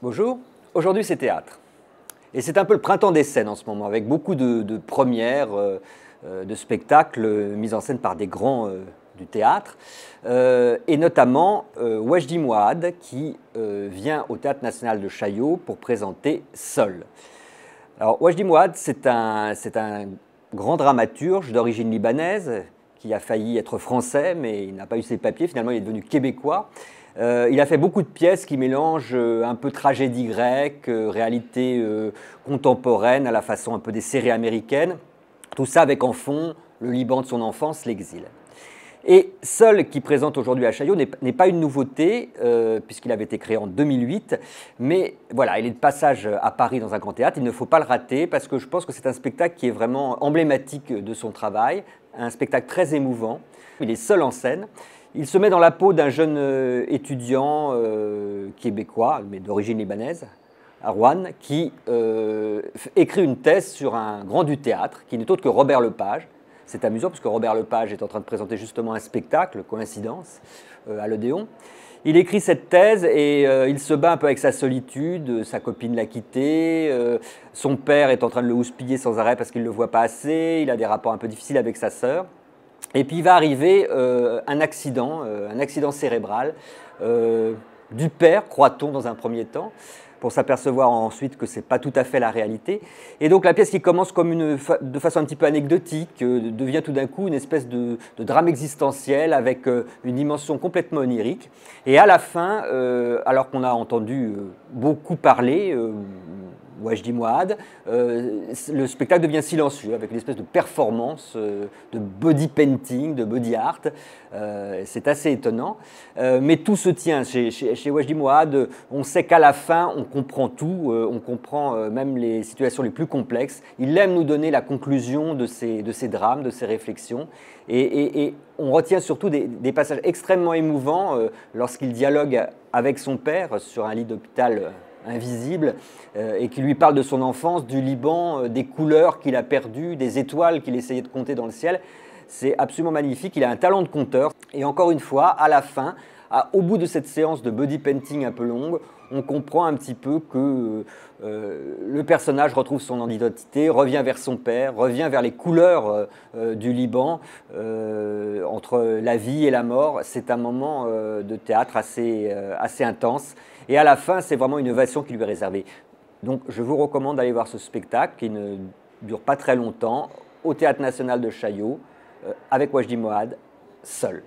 Bonjour, aujourd'hui c'est théâtre. Et c'est un peu le printemps des scènes en ce moment, avec beaucoup de premières, de spectacles mis en scène par des grands du théâtre, et notamment Wajdi Mouawad qui vient au Théâtre National de Chaillot pour présenter Sol. Alors Wajdi Mouawad, c'est un grand dramaturge d'origine libanaise qui a failli être français, mais il n'a pas eu ses papiers, finalement il est devenu québécois. Il a fait beaucoup de pièces qui mélangent un peu tragédie grecque, réalité contemporaine à la façon un peu des séries américaines. Tout ça avec en fond le Liban de son enfance, l'exil. Et Sol, qui présente aujourd'hui à Chaillot, n'est pas une nouveauté, puisqu'il avait été créé en 2008. Mais voilà, il est de passage à Paris dans un grand théâtre. Il ne faut pas le rater, parce que je pense que c'est un spectacle qui est vraiment emblématique de son travail. Un spectacle très émouvant. Il est seul en scène. Il se met dans la peau d'un jeune étudiant québécois, mais d'origine libanaise, à Rouen, qui écrit une thèse sur un grand du théâtre, qui n'est autre que Robert Lepage. C'est amusant parce que Robert Lepage est en train de présenter justement un spectacle, coïncidence, à l'Odéon. Il écrit cette thèse et il se bat un peu avec sa solitude, sa copine l'a quitté, son père est en train de le houspiller sans arrêt parce qu'il ne le voit pas assez, il a des rapports un peu difficiles avec sa sœur. Et puis il va arriver un accident cérébral du père, croit-on dans un premier temps, pour s'apercevoir ensuite que ce n'est pas tout à fait la réalité. Et donc la pièce qui commence comme de façon un petit peu anecdotique devient tout d'un coup une espèce de drame existentiel avec une dimension complètement onirique. Et à la fin, alors qu'on a entendu beaucoup parler, Wajdi Mouawad, le spectacle devient silencieux avec une espèce de performance de body painting, de body art. C'est assez étonnant. Mais tout se tient chez Wajdi Mouawad. On sait qu'à la fin, on comprend tout. On comprend même les situations les plus complexes. Il aime nous donner la conclusion de ces drames, de ces réflexions. Et on retient surtout des passages extrêmement émouvants lorsqu'il dialogue avec son père sur un lit d'hôpital invisible et qui lui parle de son enfance, du Liban, des couleurs qu'il a perdues, des étoiles qu'il essayait de compter dans le ciel. C'est absolument magnifique, il a un talent de conteur. Et encore une fois, à la fin, au bout de cette séance de body painting un peu longue, on comprend un petit peu que le personnage retrouve son identité, revient vers son père, revient vers les couleurs du Liban, entre la vie et la mort. C'est un moment de théâtre assez intense. Et à la fin, c'est vraiment une ovation qui lui est réservée. Donc je vous recommande d'aller voir ce spectacle qui ne dure pas très longtemps, au Théâtre National de Chaillot, avec Wajdi Mouawad, seul.